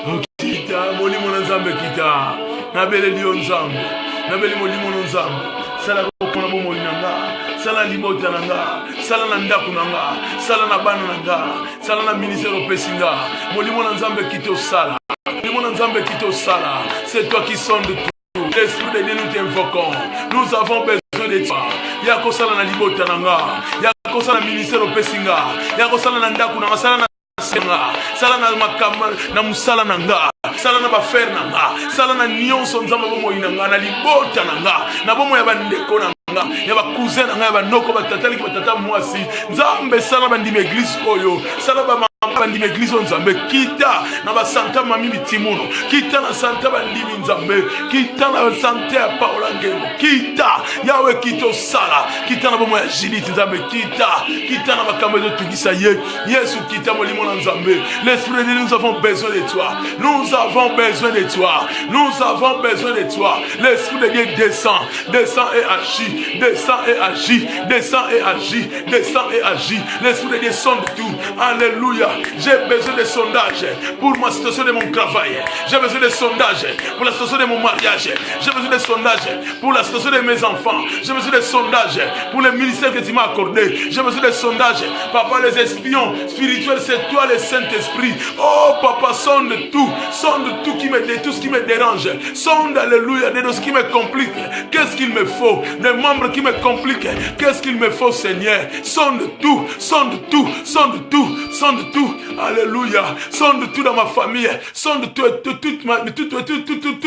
Kita, molimo na nzambe kita. Nabele liyo nzambe. Nabele molimo na nzambe. Sala kokona bo molinanga. Sala libota nanga. Sala na ndaku nanga. Sala na bana nanga. Sala na ministère opesinga. Molimo na nzambe kito sala. Molimo na nzambe kito sala. C'est toi qui sonde tout. L'esprit de Dieu, nous t'invoquons. Nous avons besoin de toi. Yako sala na libota nanga. Yako sala na ministère opesinga. Yako sala na ndaku nanga. Sala na sala na makama na musala nanga sala na bafer nanga sala na nyonso nzamba bomo inanga na libota nanga na bomo ya bandeko nanga ya ba cousin nanga ya banoko batatali ki batata mwasi nzambe sala bandime église oyo sala ba bandime église nzambe kita na ba santa mami bitimuno kita na santa bandimi nzambe kita na santa ya Paola Ngengo kita yawe kito sala kita na bomo ya Judith nzambe kita na makambo de tugisa ye Yesu kita molimo na nzambe. L'esprit de Dieu, nous avons besoin de toi. Nous avons besoin de toi. Nous avons besoin de toi. L'esprit de Dieu descend et agit, descend et agit, descend et agit, descend et agit. L'esprit de Dieu sonde tout. Alléluia. J'ai besoin de sondage pour ma situation de mon travail. J'ai besoin de sondage pour la situation de mon mariage. J'ai besoin de sondage pour la situation de mes enfants. J'ai besoin de sondage pour le ministère que tu m'as accordé. J'ai besoin de sondage. Papa, les espions spirituels, c'est toi le Saint-Esprit. Oh papa, sonde tout qui me dit, tout ce qui me dérange. Sonde, alléluia, de tout ce qui me complique. Qu'est-ce qu'il me faut? Des membres qui me compliquent. Qu'est-ce qu'il me faut, Seigneur? Sonde tout. Alléluia. Sonde tout dans ma famille. Sonde tous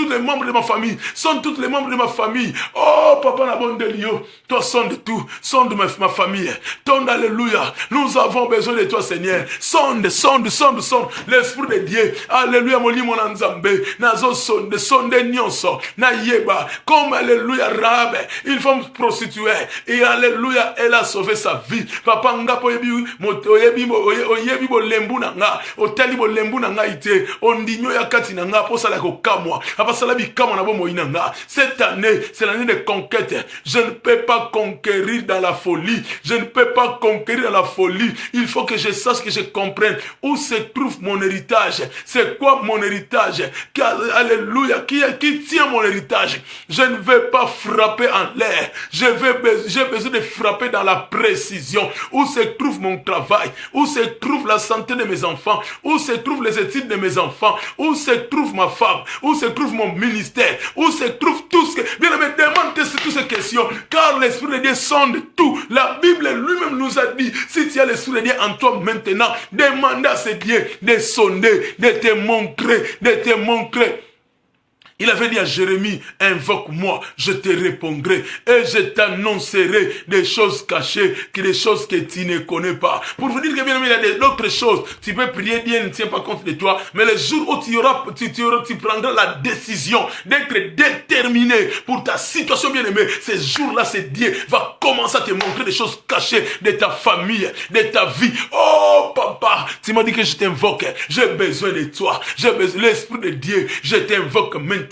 les membres de ma famille. Sonde tous les membres de ma famille. Oh papa, la bonne de Dieu. Toi, sonde tout. Sonde ma famille. Sonde, alléluia. Nous avons besoin de toi, Seigneur. Sonde. L'esprit de Dieu. Alléluia, molimo na nzambe. Nazo sonde nyonso. Na yeba. Comme, alléluia, Rabe. Une femme prostituée. Et alléluia, elle a sauvé sa vie. Papa, ngapo oyebi bo lembu na nga. Otali bo lembu na nga ite. Ondinyo ya kati na nga. Po sala ko kamwa. Papa sala bi kamwa na bo moyi na nga. Cette année, c'est l'année de conquête. Je ne peux pas conquérir dans la folie. Je ne peux pas conquérir dans la folie. Il faut que je sache, que je comprenne où se trouve mon héritage. C'est quoi mon héritage? Alléluia. Qui tient mon héritage? Je ne vais pas frapper en l'air. J'ai besoin de frapper dans la précision. Où se trouve mon travail? Où se trouve la santé de mes enfants? Où se trouvent les études de mes enfants? Où se trouve ma femme? Où se trouve mon ministère? Où se trouve tout ce que... Bien aimé, demande toutes ces questions. Car l'Esprit de Dieu sonde tout. La Bible lui-même nous a dit, si tu as l'Esprit de Dieu en toi maintenant, demande à ce Dieu de sonder, de te montrer. Il avait dit à Jérémie, invoque-moi, je te répondrai et je t'annoncerai des choses cachées, des choses que tu ne connais pas. Pour vous dire que bien aimé, il y a d'autres choses. Tu peux prier, Dieu ne tient pas compte de toi, mais le jour où tu prendras la décision d'être déterminé pour ta situation bien aimée, ce jour-là, c'est Dieu va commencer à te montrer des choses cachées de ta famille, de ta vie. Oh papa, tu m'as dit que je t'invoque, j'ai besoin de toi, j'ai besoin de l'Esprit de Dieu, je t'invoque maintenant.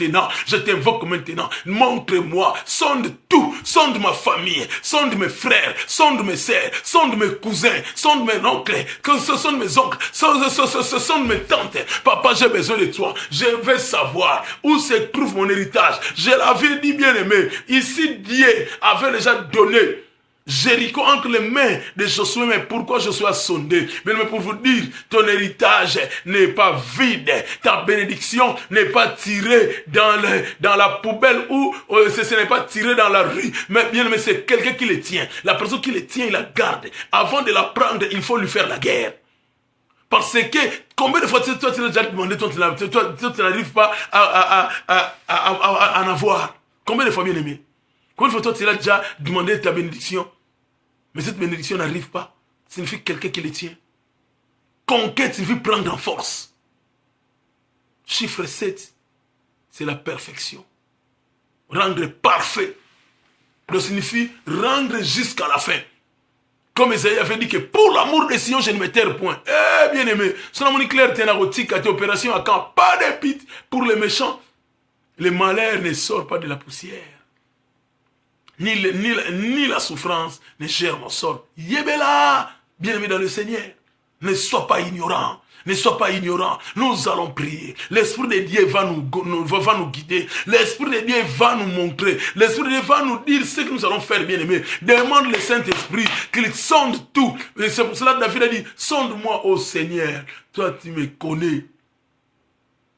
Je t'invoque maintenant, montre-moi, sonde tout, sonde ma famille, sonde mes frères, sonde mes sœurs, sonde mes cousins, sonde mes oncles, sonde mes oncles, sonde mes tantes. Papa, j'ai besoin de toi, je veux savoir où se trouve mon héritage. Je l'avais dit bien aimé, ici Dieu avait déjà donné Jéricho entre les mains de Josué, mais pourquoi Josué a sondé? Mais pour vous dire, ton héritage n'est pas vide, ta bénédiction n'est pas tirée dans la poubelle ou ce n'est pas tiré dans la rue, mais bien mais c'est quelqu'un qui le tient. La personne qui le tient, il la garde. Avant de la prendre, il faut lui faire la guerre. Parce que, combien de fois toi tu l'as déjà demandé, toi tu n'arrives pas à en avoir? Combien de fois, bien aimé? Combien de fois toi tu l'as déjà demandé ta bénédiction, mais cette bénédiction n'arrive pas? Signifie quelqu'un qui le tient. Conquête signifie prendre en force. Chiffre 7, c'est la perfection. Rendre parfait. Ça signifie rendre jusqu'à la fin. Comme Isaïe avait dit que pour l'amour de Sion, je ne me terre point. Eh bien aimé, son amour clair tient à opération à quand pas de pite pour les méchants. Le malheur ne sort pas de la poussière. Ni la souffrance ne germe au sol. Yébéla, bien-aimé dans le Seigneur, ne sois pas ignorant. Ne sois pas ignorant. Nous allons prier. L'Esprit de Dieu va nous guider. L'Esprit de Dieu va nous montrer. L'Esprit de Dieu va nous dire ce que nous allons faire, bien-aimé. Demande le Saint-Esprit qu'il sonde tout. Et c'est pour cela que David a dit, sonde-moi, ô Seigneur. Toi, tu me connais.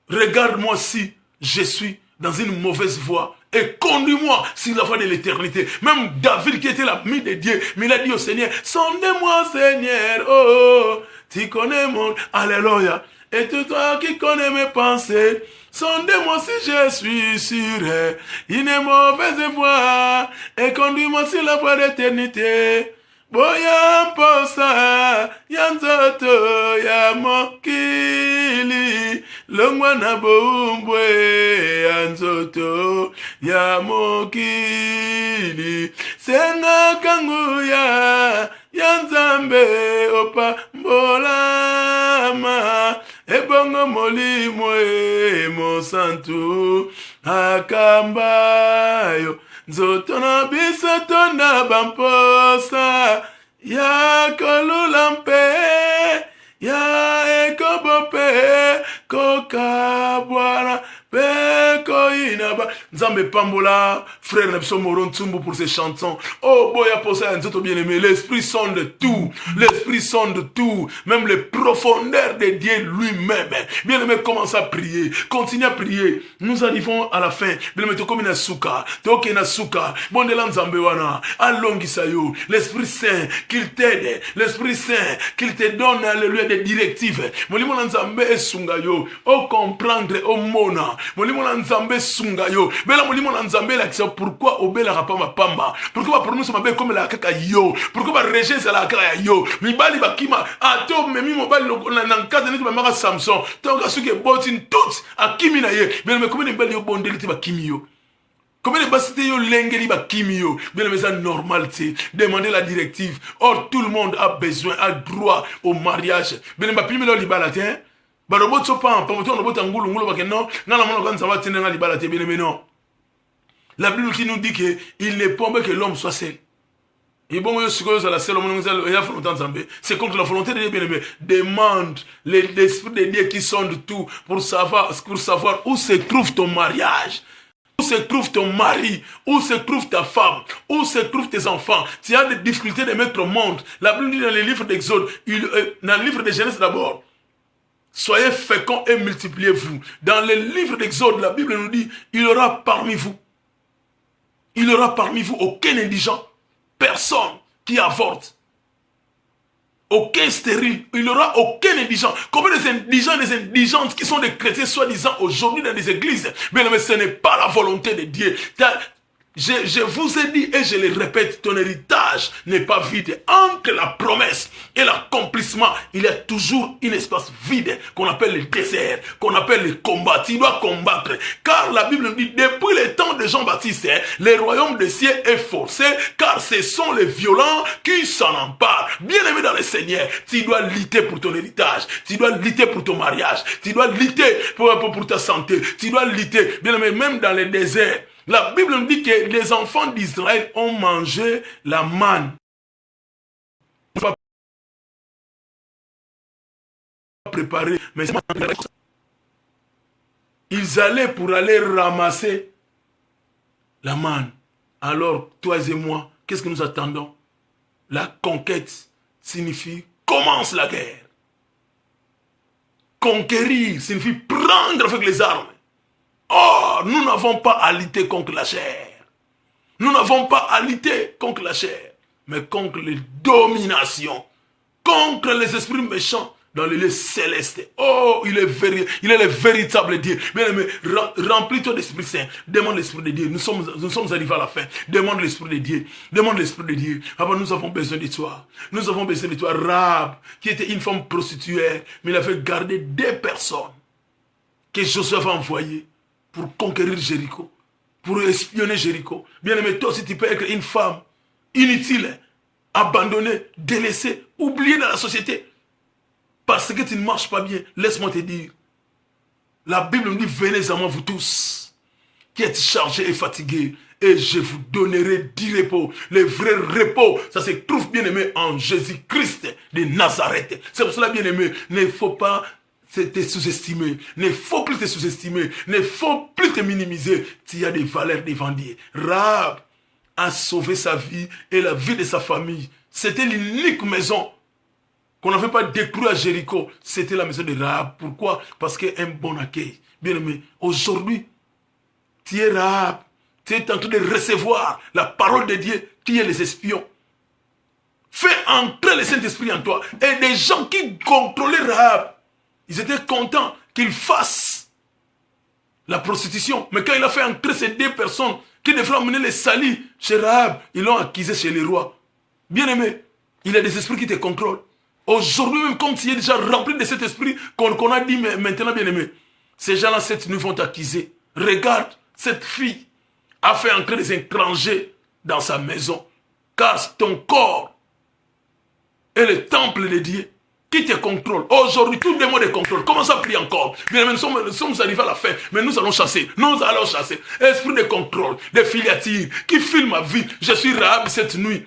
Regarde-moi si je suis dans une mauvaise voie et conduis-moi sur la voie de l'éternité. Même David qui était l'ami de Dieu, mais il a dit au Seigneur, sondez-moi Seigneur, oh, tu connais mon... Alléluia. Et toi qui connais mes pensées, sondez-moi si je suis sur une mauvaise voie et conduis-moi sur la voie d'éternité. Boya posa yanzoto ya mokili longwana bombwe yanzoto ya mokili senga kanguya yanzambe opa mbolama ebongo molimo mosantu akambayo nzoto na biso tonda bamposa ya kolula mpe ya ekobope kokabwana pe koinaba nzambe pambola frère Nepso Moron Tsumbu pour ces chansons. Oh boya posa nzoto bien-aimé, l'esprit sonde tout, l'esprit sonde tout, même les profondeurs de Dieu lui-même. Bien-aimé, commence à prier, continue à prier. Nous arrivons à la fin. Bien-aimé, to komina suka, to kena suka, bondela nzambe wana, alongisa yo, l'Esprit Saint qu'il t'aide, l'Esprit Saint qu'il te donne le lieu de directives. Molimo nzambe esunga yo, o comprendre o mona. Molimo nzambe sunga yo. Bela molimo nzambe la kisa pourquoi obela rapa mapamba. Pourquoi ba prononce mabe comme la kaka yo. Pourquoi ba rejet ça la kaka yo. Mibali bakima ato memi mobali na nkata neti ba maka Samson. Tonga suke botin tout akimi na ye. Bela me comme mibali yo bondeli ti bakimi yo. Combien de basité yo lengeli ba kimio, bien mais ça normal c'est demander la directive. Or tout le monde a besoin, a droit au mariage. Bien ma pimi lo libalatin. Ba robot so pa moto robot ngulu ngulu ba kenon, na la mono kan ça va tenir na libalatin bien mais non. La Bible qui nous dit que il n'est pas bon que l'homme soit seul. Et bon yo sikoyo ça la seule mono il y a volonté nzambe. C'est contre la volonté de Dieu bien aimé. Demande l'esprit de Dieu qui sonde tout pour savoir où se trouve ton mariage. Où se trouve ton mari, où se trouve ta femme, où se trouvent tes enfants. Tu as des difficultés de mettre au monde. La Bible dit dans les livres d'Exode, dans le livre de Genèse d'abord, soyez féconds et multipliez-vous. Dans le livre d'Exode, la Bible nous dit, il y aura parmi vous aucun indigent, personne qui avorte. Aucun stérile, il n'y aura aucun indigent. Combien des indigentes qui sont des chrétiens soi-disant aujourd'hui dans les églises. Mais ce n'est pas la volonté de Dieu. Je vous ai dit et je le répète, ton héritage n'est pas vide. Entre la promesse et l'accomplissement, il y a toujours un espace vide qu'on appelle le désert, qu'on appelle le combat. Tu dois combattre. Car la Bible nous dit, depuis le temps de Jean-Baptiste, le royaume des cieux est forcé, car ce sont les violents qui s'en emparent. Bien-aimé dans le Seigneur, tu dois lutter pour ton héritage, tu dois lutter pour ton mariage, tu dois lutter pour ta santé, tu dois lutter, bien-aimé, même dans le désert. La Bible nous dit que les enfants d'Israël ont mangé la manne. Préparé, mais ils allaient pour aller ramasser la manne. Alors, toi et moi, qu'est-ce que nous attendons? La conquête signifie commence la guerre. Conquérir signifie prendre avec les armes. Oh, nous n'avons pas à lutter contre la chair. Nous n'avons pas à lutter contre la chair, mais contre les dominations, contre les esprits méchants dans les lieux célestes. Oh, il est le véritable Dieu. Bien-aimé, remplis-toi d'Esprit Saint. Demande l'Esprit de Dieu. Nous sommes arrivés à la fin. Demande l'Esprit de Dieu. Demande l'Esprit de Dieu. Papa, nous avons besoin de toi. Nous avons besoin de toi. Rahab, qui était une femme prostituée, mais il avait gardé 2 personnes que Josué avait envoyées pour conquérir Jéricho, pour espionner Jéricho. Bien-aimé, toi aussi tu peux être une femme inutile, abandonnée, délaissée, oubliée dans la société, parce que tu ne marches pas bien. Laisse-moi te dire, la Bible nous dit, venez à moi vous tous, qui êtes chargés et fatigués, et je vous donnerai du repos. Le vrai repos, ça se trouve, bien-aimé, en Jésus-Christ de Nazareth. C'est pour cela, bien-aimé, il ne faut pas te sous-estimer. Ne faut plus te sous-estimer. Ne faut plus te minimiser. Tu as des valeurs devant Dieu. Rahab a sauvé sa vie et la vie de sa famille. C'était l'unique maison qu'on n'avait pas détruite à Jéricho. C'était la maison de Rahab. Pourquoi? Parce qu'un bon accueil. Bien aimé, aujourd'hui, tu es Rahab. Tu es en train de recevoir la parole de Dieu qui est les espions. Fais entrer le Saint-Esprit en toi. Et des gens qui contrôlaient Rahab, ils étaient contents qu'il fasse la prostitution. Mais quand il a fait entrer ces deux personnes qui devraient emmener les salis chez Rahab, ils l'ont accusé chez les rois. Bien aimé, il y a des esprits qui te contrôlent. Aujourd'hui, même quand tu es déjà rempli de cet esprit, qu'on a dit maintenant, bien aimé, ces gens-là, cette nuit, vont t'accuser. Regarde, cette fille a fait entrer des étrangers dans sa maison. Car ton corps est le temple de Dieu qui te contrôle. Aujourd'hui, tout démon de contrôle. Commence à prier encore. Bien aimé, nous sommes arrivés à la fin, mais nous allons chasser. Nous allons chasser. Esprit de contrôle, de filiatire, qui filme ma vie. Je suis Rahab cette nuit.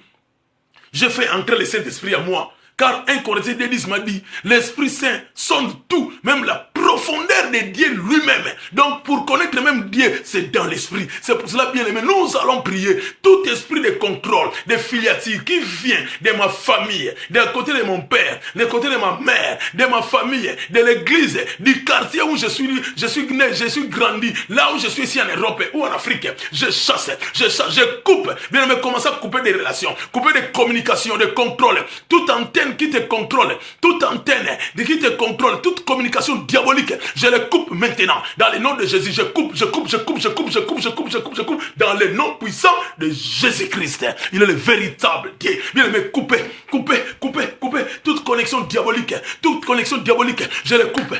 Je fais entrer le Saint-Esprit à moi. Car 1 Corinthiens 10 m'a dit, l'Esprit Saint sonde tout, même la profondeur de Dieu lui-même. Donc pour connaître même Dieu, c'est dans l'Esprit. C'est pour cela, bien aimé, nous allons prier. Tout esprit de contrôle, de filiature qui vient de ma famille, de côté de mon père, de côté de ma mère, de ma famille, de l'église, du quartier où je suis né, je suis grandi, là où je suis ici en Europe ou en Afrique, je chasse, je coupe. Bien aimé, commence à couper des relations, couper des communications, des contrôles, toute antenne qui te contrôle, toute antenne qui te contrôle, toute communication diabolique, je le coupe maintenant. Dans le nom de Jésus, je coupe, dans le nom puissant de Jésus-Christ. Il est le véritable Dieu. Bien aimé, couper, toute connexion diabolique, je le coupe.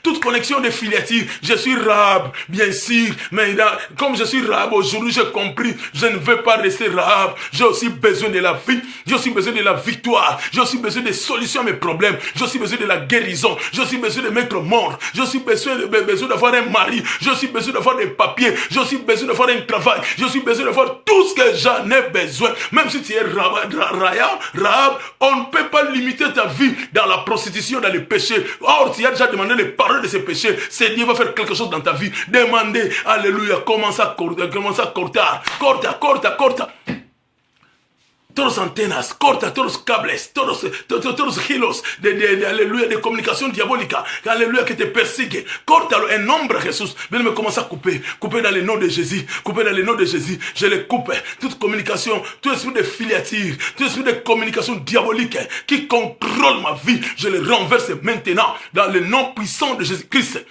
Toute connexion de filiature, je suis Rahab, bien sûr, mais comme je suis Rahab aujourd'hui, j'ai compris, je ne veux pas rester Rahab, j'ai aussi besoin de la vie, j'ai aussi besoin de la victoire, j'ai aussi besoin de solutions à mes problèmes, j'ai aussi besoin de la guérison, j'ai aussi besoin de mettre mort, j'ai aussi besoin d'avoir un mari, j'ai aussi besoin d'avoir des papiers, j'ai aussi besoin d'avoir un travail, j'ai aussi besoin d'avoir tout ce que j'en ai besoin. Même si tu es Rahab, on ne peut pas limiter ta vie dans la prostitution, dans les péchés. Or, tu as déjà demandé les paroles de ces péchés, c'est Dieu va faire quelque chose dans ta vie. Demandez, alléluia, commence à cortar. Todos los antenas, corta todos los cables, todos los hilos aleluya, de comunicación diabólica, aleluya, que te persigue. Córtalo en nombre de Jesús. Bien, me commence à couper dans le nom de Jésus, je le coupe. Toute communication, tout esprit de filiature, tout esprit de communication diabolique qui contrôle ma vie, je le renverse maintenant dans le nom puissant de Jésus-Christ,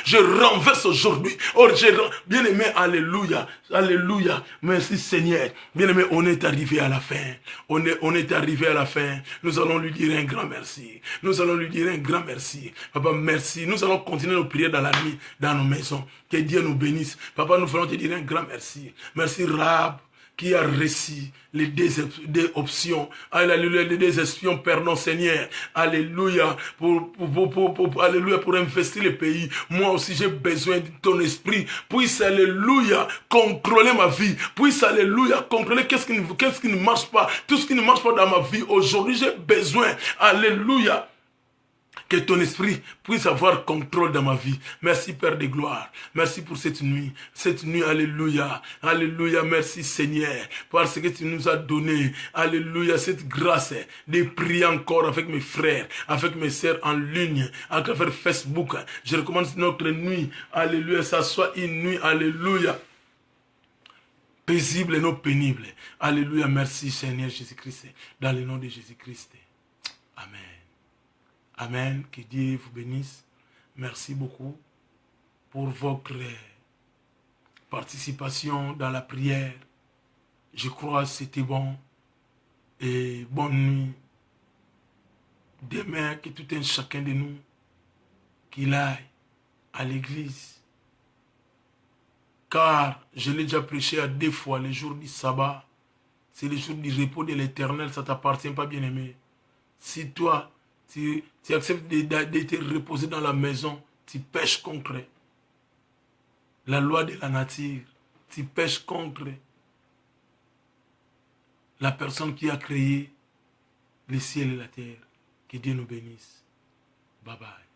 je renverse aujourd'hui. Or, bien aimé, alléluia. Merci Seigneur. Bien-aimé, on est arrivé à la fin. On est arrivé à la fin. Nous allons lui dire un grand merci. Papa, merci. Nous allons continuer nos prières dans la nuit, dans nos maisons. Que Dieu nous bénisse. Papa, nous voulons te dire un grand merci. Merci Rahab, qui a réussi les deux options. Alléluia, les deux espions, pardon Seigneur. Alléluia, alléluia, pour investir le pays. Moi aussi, j'ai besoin de ton esprit. Puisse, alléluia, contrôler ma vie. Puisse, alléluia, contrôler qu'est-ce qui ne marche pas. Tout ce qui ne marche pas dans ma vie. Aujourd'hui, j'ai besoin, alléluia, que ton esprit puisse avoir contrôle dans ma vie. Merci Père de gloire. Merci pour cette nuit. Alléluia. Alléluia. Merci Seigneur. Parce que tu nous as donné, alléluia, cette grâce de prier encore avec mes frères, avec mes sœurs en ligne, à travers Facebook. Je recommande notre nuit. Alléluia. Ça soit une nuit. Alléluia. Paisible et non pénible. Alléluia. Merci Seigneur Jésus-Christ. Dans le nom de Jésus-Christ. Amen. Amen, que Dieu vous bénisse. Merci beaucoup pour votre participation dans la prière. Je crois que c'était bon. Et bonne nuit. Demain, que tout un chacun de nous, qu'il aille à l'église. Car je l'ai déjà prêché à 2 fois, le jour du sabbat. C'est le jour du repos de l'Éternel, ça ne t'appartient pas, bien-aimé. Si toi, tu acceptes d'être reposé dans la maison, tu pêches contre la loi de la nature, tu pêches contre la personne qui a créé le ciel et la terre. Que Dieu nous bénisse. Bye bye.